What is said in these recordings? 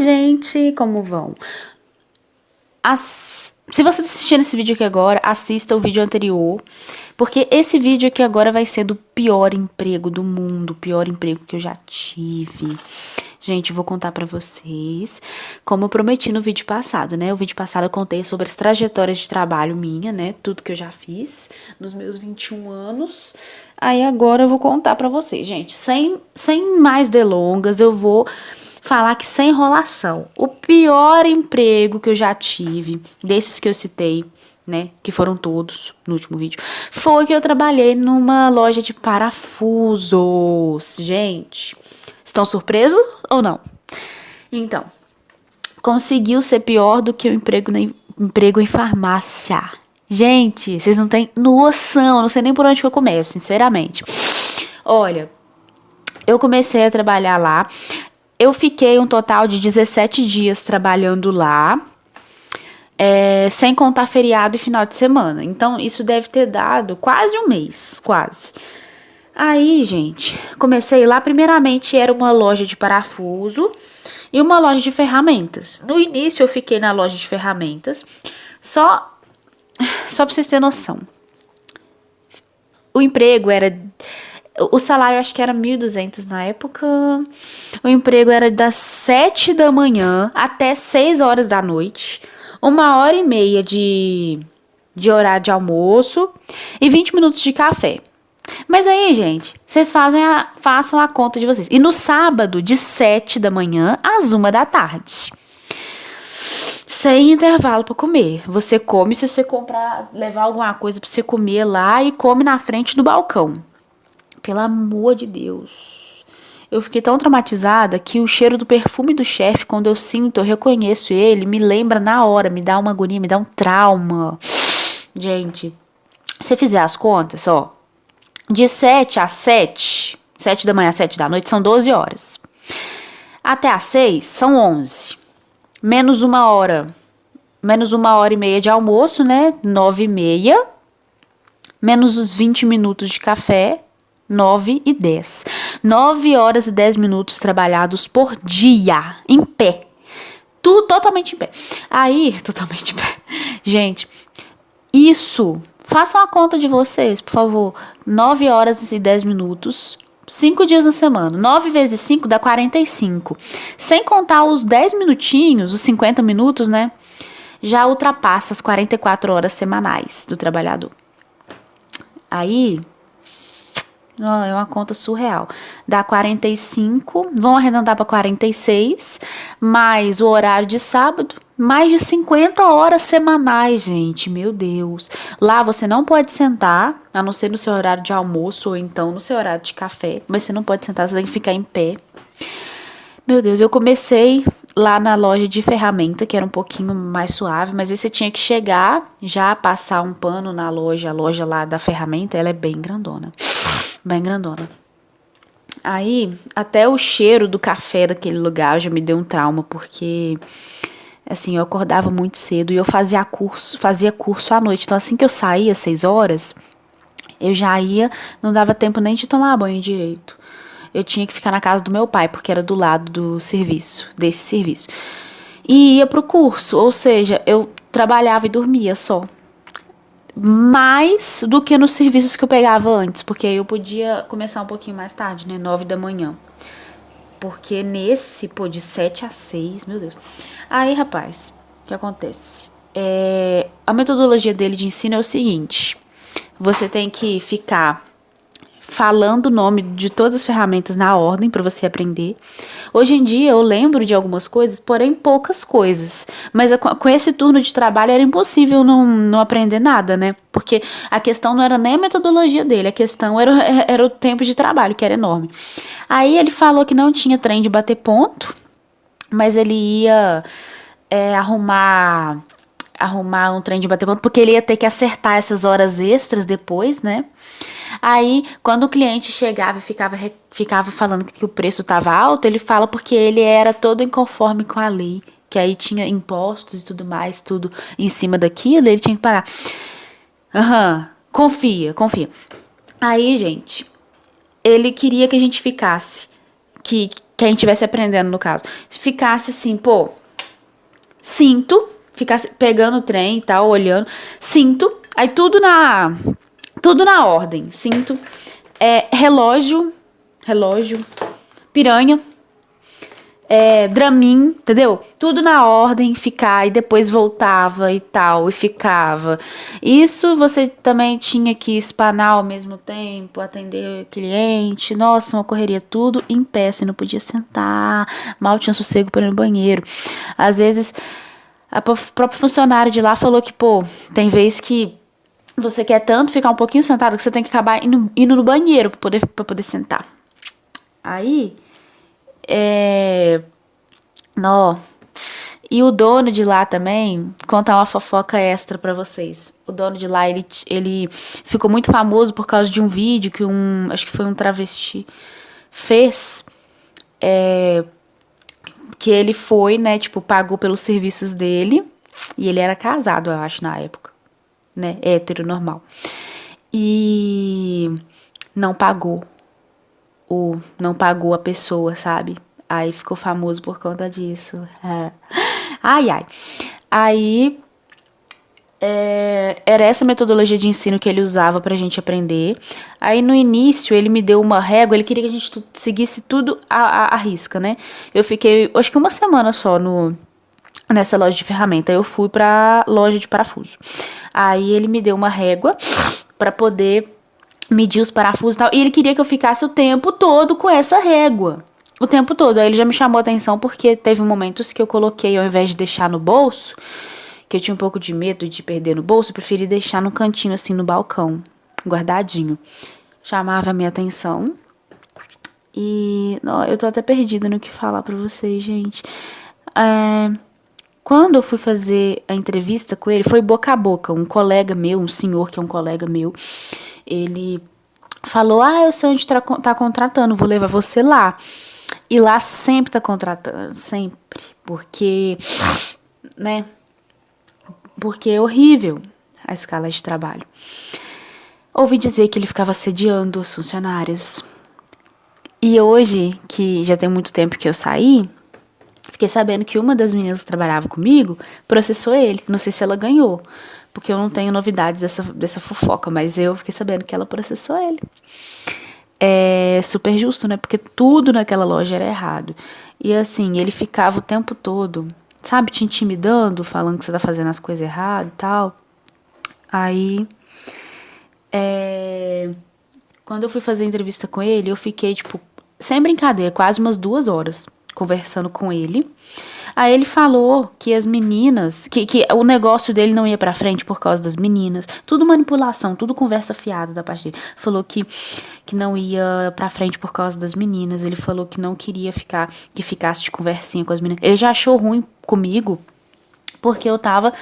gente, como vão? Se você tá assistindo esse vídeo aqui agora, assista o vídeo anterior, porque esse vídeo aqui agora vai ser do pior emprego do mundo, o pior emprego que eu já tive. Gente, eu vou contar pra vocês, como eu prometi no vídeo passado, né? O vídeo passado eu contei sobre as trajetórias de trabalho minha, né? Tudo que eu já fiz nos meus 21 anos. Aí agora eu vou contar pra vocês, gente. Sem mais delongas, eu vou falar que sem enrolação. O pior emprego que eu já tive, desses que eu citei, né, que foram todos no último vídeo, foi que eu trabalhei numa loja de parafusos. Gente, estão surpresos ou não? Então, conseguiu ser pior do que o emprego em farmácia. Gente, vocês não têm noção, não sei nem por onde que eu começo, sinceramente. Olha, eu comecei a trabalhar lá, eu fiquei um total de 17 dias trabalhando lá, sem contar feriado e final de semana. Então, isso deve ter dado quase um mês, quase. Aí, gente, comecei lá, primeiramente era uma loja de parafuso e uma loja de ferramentas. No início eu fiquei na loja de ferramentas, só pra vocês terem noção. O emprego era... O salário acho que era 1.200 na época. O emprego era das 7 da manhã até 6 horas da noite. 1h30 de horário de almoço e 20 minutos de café. Mas aí, gente, vocês façam a conta de vocês. E no sábado, de 7 da manhã às 1 da tarde. Sem intervalo para comer. Você come se você levar alguma coisa para você comer lá e come na frente do balcão. Pelo amor de Deus. Eu fiquei tão traumatizada que o cheiro do perfume do chefe, quando eu sinto, eu reconheço ele, me lembra na hora, me dá uma agonia, me dá um trauma. Gente, se você fizer as contas, ó, de 7 às 7, 7 da manhã às 7 da noite, são 12 horas. Até às 6, são 11. Menos 1h30 de almoço, né? 9h30. Menos os 20 minutos de café, 9h10. 9 horas e 10 minutos trabalhados por dia, em pé. Tudo totalmente em pé. Aí, totalmente em pé. Gente, isso, façam a conta de vocês, por favor. 9 horas e 10 minutos, 5 dias na semana. 9 vezes 5 dá 45. Sem contar os 10 minutinhos, os 50 minutos, né? Já ultrapassa as 44 horas semanais do trabalhador. Aí, é uma conta surreal. Dá 45, vão arredondar para 46, mais o horário de sábado, mais de 50 horas semanais, gente, meu Deus. Lá você não pode sentar, a não ser no seu horário de almoço ou então no seu horário de café, mas você não pode sentar, você tem que ficar em pé. Meu Deus, eu comecei lá na loja de ferramenta, que era um pouquinho mais suave, mas aí você tinha que chegar, já passar um pano na loja, a loja lá da ferramenta, ela é bem grandona. Bem grandona. Aí, até o cheiro do café daquele lugar já me deu um trauma, porque, assim, eu acordava muito cedo e eu fazia curso à noite. Então, assim que eu saía, às 6 horas, eu já ia, não dava tempo nem de tomar banho direito. Eu tinha que ficar na casa do meu pai, porque era do lado do serviço, desse serviço. E ia pro curso, ou seja, eu trabalhava e dormia só. Mais do que nos serviços que eu pegava antes, porque aí eu podia começar um pouquinho mais tarde, né, 9 da manhã. Porque nesse, de 7 a 6, meu Deus. Aí, rapaz, o que acontece? A metodologia dele de ensino é o seguinte: você tem que ficar falando o nome de todas as ferramentas na ordem para você aprender. Hoje em dia eu lembro de algumas coisas, porém poucas coisas. Mas com esse turno de trabalho era impossível não aprender nada, né? Porque a questão não era nem a metodologia dele, a questão era o tempo de trabalho, que era enorme. Aí ele falou que não tinha trem de bater ponto, mas ele ia arrumar um trem de bater ponto, porque ele ia ter que acertar essas horas extras depois, né? Aí, quando o cliente chegava e ficava falando que o preço estava alto, ele fala porque ele era todo inconforme com a lei, que aí tinha impostos e tudo mais, tudo em cima daquilo, ele tinha que pagar. Confia. Aí, gente, ele queria que a gente ficasse, que quem estivesse aprendendo no caso, ficasse assim, pô, cinto, ficasse pegando o trem e tal, olhando, cinto, aí tudo na ordem, cinto, relógio, piranha, Dramin, entendeu? Tudo na ordem, ficar, e depois voltava e tal, e ficava. Isso você também tinha que espanar ao mesmo tempo, atender o cliente, nossa, uma correria, tudo em pé, você não podia sentar, mal tinha sossego para ir no banheiro. Às vezes, a própria funcionária de lá falou que, pô, tem vez que você quer tanto ficar um pouquinho sentado que você tem que acabar indo no banheiro pra poder sentar. Aí, e o dono de lá também, contar uma fofoca extra pra vocês. O dono de lá, ele ficou muito famoso por causa de um vídeo que acho que foi um travesti fez, que ele foi, né, tipo, pagou pelos serviços dele, e ele era casado, eu acho, na época, né, hétero, normal. E não pagou a pessoa, sabe? Aí ficou famoso por conta disso. Ai. Aí, era essa metodologia de ensino que ele usava pra gente aprender. Aí, no início, ele me deu uma régua, ele queria que a gente seguisse tudo à risca, né? Eu fiquei, acho que uma semana só nessa loja de ferramenta. Eu fui pra loja de parafuso. Aí, ele me deu uma régua pra poder medir os parafusos e tal. E ele queria que eu ficasse o tempo todo com essa régua. O tempo todo. Aí ele já me chamou a atenção porque teve momentos que eu coloquei, ao invés de deixar no bolso, que eu tinha um pouco de medo de perder no bolso, eu preferi deixar no cantinho, assim, no balcão, guardadinho. Chamava a minha atenção. E eu tô até perdida no que falar pra vocês, gente. Quando eu fui fazer a entrevista com ele, foi boca a boca. Um colega meu, um senhor que é um colega meu, ele falou, eu sei onde tá contratando, vou levar você lá. E lá sempre tá contratando, sempre. Porque, né? Porque é horrível a escala de trabalho. Ouvi dizer que ele ficava assediando os funcionários. E hoje, que já tem muito tempo que eu saí, fiquei sabendo que uma das meninas que trabalhava comigo processou ele. Não sei se ela ganhou, porque eu não tenho novidades dessa fofoca, mas eu fiquei sabendo que ela processou ele. É super justo, né? Porque tudo naquela loja era errado. E assim, ele ficava o tempo todo, sabe, te intimidando, falando que você tá fazendo as coisas erradas e tal. Aí, quando eu fui fazer a entrevista com ele, eu fiquei, tipo, sem brincadeira, quase umas 2 horas conversando com ele. Aí ele falou que as meninas, que o negócio dele não ia pra frente por causa das meninas. Tudo manipulação, tudo conversa fiada da parte dele. Falou que não ia pra frente por causa das meninas. Ele falou que não queria que ficasse de conversinha com as meninas. Ele já achou ruim comigo porque eu tava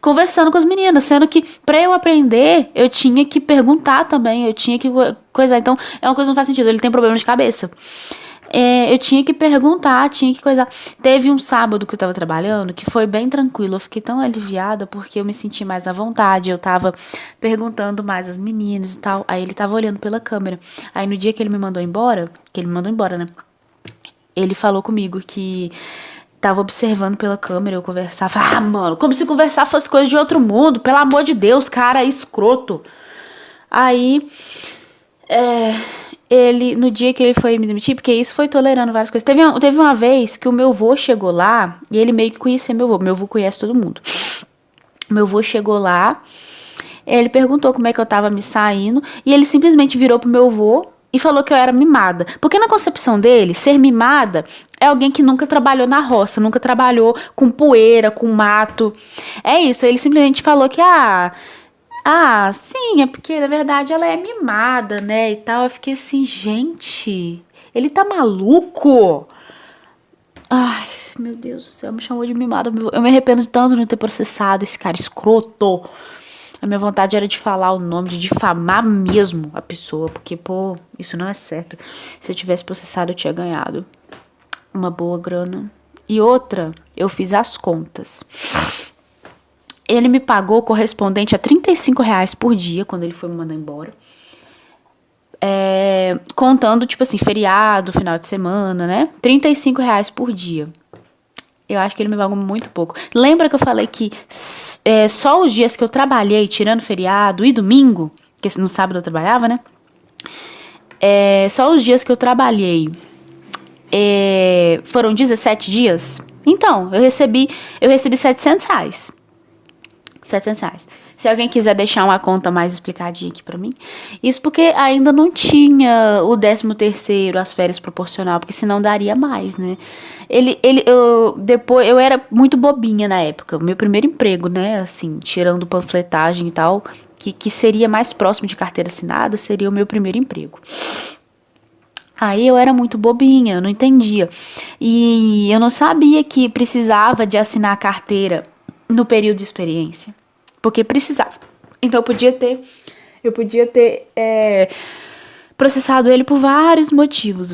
conversando com as meninas, sendo que pra eu aprender, eu tinha que perguntar também, eu tinha que coisar. Então, é uma coisa que não faz sentido, ele tem problema de cabeça. Eu tinha que perguntar, tinha que coisar. Teve um sábado que eu tava trabalhando que foi bem tranquilo. Eu fiquei tão aliviada porque eu me senti mais à vontade. Eu tava perguntando mais às meninas e tal. Aí ele tava olhando pela câmera. Aí no dia que ele me mandou embora, né? Ele falou comigo que tava observando pela câmera eu conversar. Falei, mano, como se conversar fosse coisa de outro mundo. Pelo amor de Deus, cara, escroto. Aí, ele, no dia que ele foi me demitir, porque isso foi tolerando várias coisas. Teve uma vez que o meu avô chegou lá, e ele meio que conhecia meu avô. Meu avô conhece todo mundo. Meu avô chegou lá, ele perguntou como é que eu tava me saindo, e ele simplesmente virou pro meu avô e falou que eu era mimada. Porque na concepção dele, ser mimada é alguém que nunca trabalhou na roça, nunca trabalhou com poeira, com mato. É isso, ele simplesmente falou que, sim, é porque, na verdade, ela é mimada, né, e tal. Eu fiquei assim, gente, ele tá maluco? Ai, meu Deus do céu, me chamou de mimada. Eu me arrependo tanto de não ter processado esse cara escroto. A minha vontade era de falar o nome, de difamar mesmo a pessoa, porque, pô, isso não é certo. Se eu tivesse processado, eu tinha ganhado uma boa grana. E outra, eu fiz as contas. Ele me pagou correspondente a R$ 35 por dia, quando ele foi me mandar embora. Contando, tipo assim, feriado, final de semana, né? R$ 35 por dia. Eu acho que ele me pagou muito pouco. Lembra que eu falei que só os dias que eu trabalhei, tirando feriado e domingo, porque no sábado eu trabalhava, né? Só os dias que eu trabalhei foram 17 dias. Então, eu recebi R$ 700. R$ 700. Se alguém quiser deixar uma conta mais explicadinha aqui pra mim. Isso porque ainda não tinha o 13º, as férias proporcional, porque senão daria mais, né? Depois, eu era muito bobinha na época. O meu primeiro emprego, né? Assim, tirando panfletagem e tal, que seria mais próximo de carteira assinada, seria o meu primeiro emprego. Aí eu era muito bobinha, eu não entendia. E eu não sabia que precisava de assinar a carteira no período de experiência. Porque precisava. Então eu podia ter processado ele por vários motivos.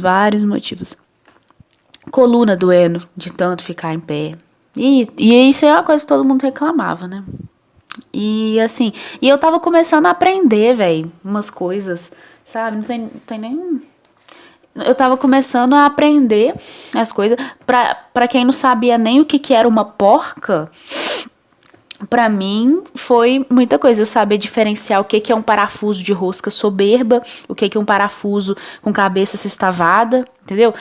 Coluna doendo de tanto ficar em pé. E isso é uma coisa que todo mundo reclamava, né? E assim, eu tava começando a aprender, velho, umas coisas, sabe? Não tem nem... Eu tava começando a aprender as coisas. Pra quem não sabia nem o que era uma porca, pra mim foi muita coisa. Eu saber diferenciar o que é um parafuso de rosca soberba, o que é um parafuso com cabeça sextavada, entendeu?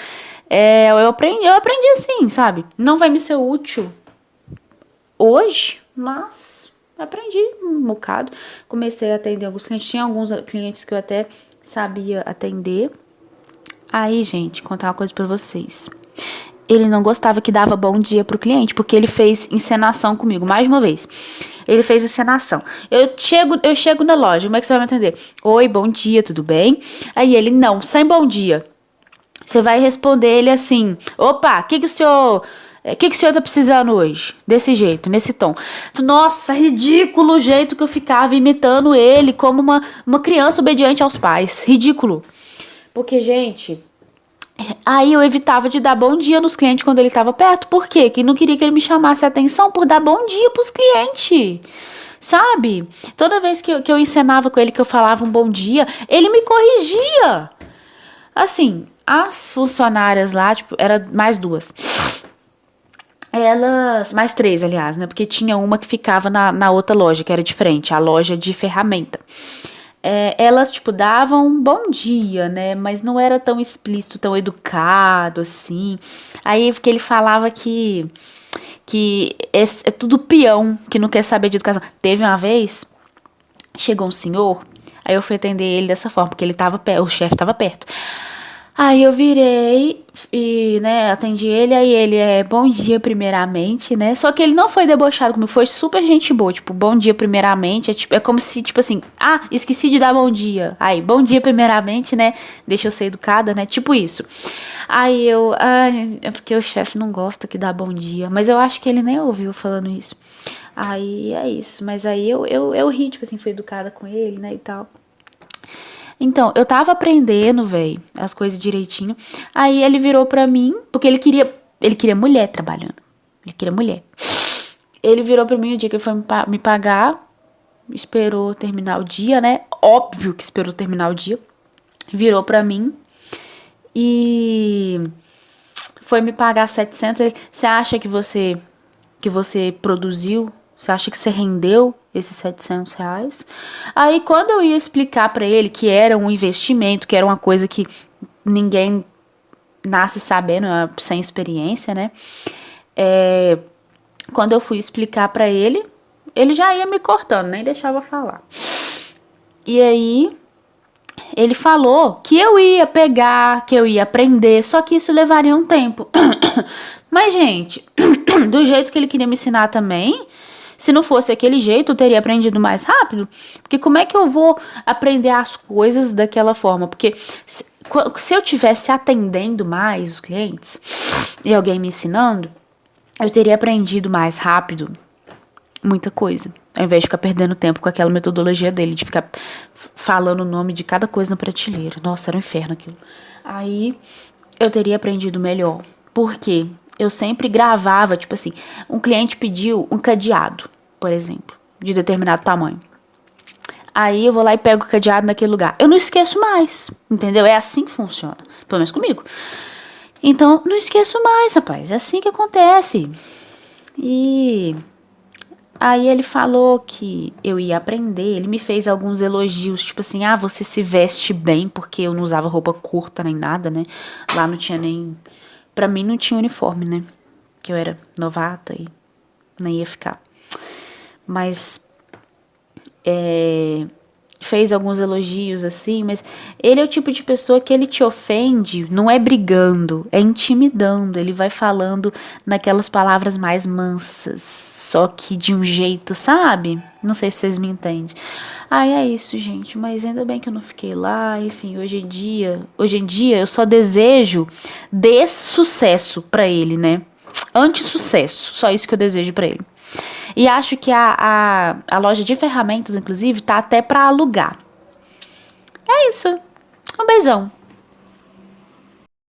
Eu aprendi assim, sabe? Não vai me ser útil hoje, mas aprendi um bocado. Comecei a atender alguns clientes. Tinha alguns clientes que eu até sabia atender. Aí, gente, contar uma coisa pra vocês. Ele não gostava que dava bom dia pro cliente, porque ele fez encenação comigo, mais uma vez. Ele fez encenação. Eu chego na loja, como é que você vai me atender? Oi, bom dia, tudo bem? Aí ele, não, sem bom dia. Você vai responder ele assim, opa, o que o senhor tá precisando hoje? Desse jeito, nesse tom. Nossa, ridículo o jeito que eu ficava imitando ele como uma criança obediente aos pais. Ridículo. Porque, gente, aí eu evitava de dar bom dia nos clientes quando ele tava perto. Por quê? Que não queria que ele me chamasse a atenção por dar bom dia pros clientes. Sabe? Toda vez que eu encenava com ele, que eu falava um bom dia, ele me corrigia. Assim, as funcionárias lá, tipo, era mais duas. Mais três, aliás, né? Porque tinha uma que ficava na outra loja, que era de frente, a loja de ferramenta. Elas, tipo, davam um bom dia, né? Mas não era tão explícito, tão educado, assim. Aí que ele falava que é tudo peão, que não quer saber de educação. Teve uma vez, chegou um senhor, aí eu fui atender ele dessa forma, porque o chefe tava perto. Aí eu virei e, né, atendi ele, aí ele bom dia primeiramente, né? Só que ele não foi debochado comigo, foi super gente boa, tipo, bom dia primeiramente, é como se, tipo assim, esqueci de dar bom dia. Aí, bom dia primeiramente, né? Deixa eu ser educada, né? Tipo isso. Aí é porque o chefe não gosta que dá bom dia, mas eu acho que ele nem ouviu falando isso. Aí é isso, mas aí eu ri, tipo assim, fui educada com ele, né, e tal. Então, eu tava aprendendo, velho, as coisas direitinho. Aí ele virou pra mim, porque ele queria mulher trabalhando. Ele queria mulher. Ele virou pra mim o dia que ele foi me pagar, esperou terminar o dia, né? Óbvio que esperou terminar o dia. Virou pra mim e foi me pagar 700. Você acha que você produziu? Você acha que você rendeu esses R$ 700? Aí, quando eu ia explicar pra ele que era um investimento, que era uma coisa que ninguém nasce sabendo, sem experiência, né? Quando eu fui explicar pra ele, ele já ia me cortando, nem deixava falar. E aí, ele falou que eu ia pegar, que eu ia aprender, só que isso levaria um tempo. Mas, gente, do jeito que ele queria me ensinar também... Se não fosse aquele jeito, eu teria aprendido mais rápido. Porque como é que eu vou aprender as coisas daquela forma? Porque se eu tivesse atendendo mais os clientes e alguém me ensinando, eu teria aprendido mais rápido muita coisa. Ao invés de ficar perdendo tempo com aquela metodologia dele, de ficar falando o nome de cada coisa na prateleira. Nossa, era um inferno aquilo. Aí eu teria aprendido melhor. Por quê? Eu sempre gravava, tipo assim, um cliente pediu um cadeado, por exemplo, de determinado tamanho. Aí eu vou lá e pego o cadeado naquele lugar. Eu não esqueço mais, entendeu? É assim que funciona, pelo menos comigo. Então, não esqueço mais, rapaz. É assim que acontece. E aí ele falou que eu ia aprender. Ele me fez alguns elogios, tipo assim, ah, você se veste bem, porque eu não usava roupa curta nem nada, né? Lá não tinha nem... Pra mim não tinha uniforme, né? Que eu era novata e nem ia ficar. Mas fez alguns elogios assim, mas ele é o tipo de pessoa que ele te ofende, não é brigando, é intimidando. Ele vai falando naquelas palavras mais mansas, só que de um jeito, sabe? Não sei se vocês me entendem. Ai, é isso, gente, mas ainda bem que eu não fiquei lá. Enfim, hoje em dia eu só desejo sucesso pra ele, né? Anti-sucesso, só isso que eu desejo pra ele. E acho que a loja de ferramentas, inclusive, tá até pra alugar. É isso. Um beijão.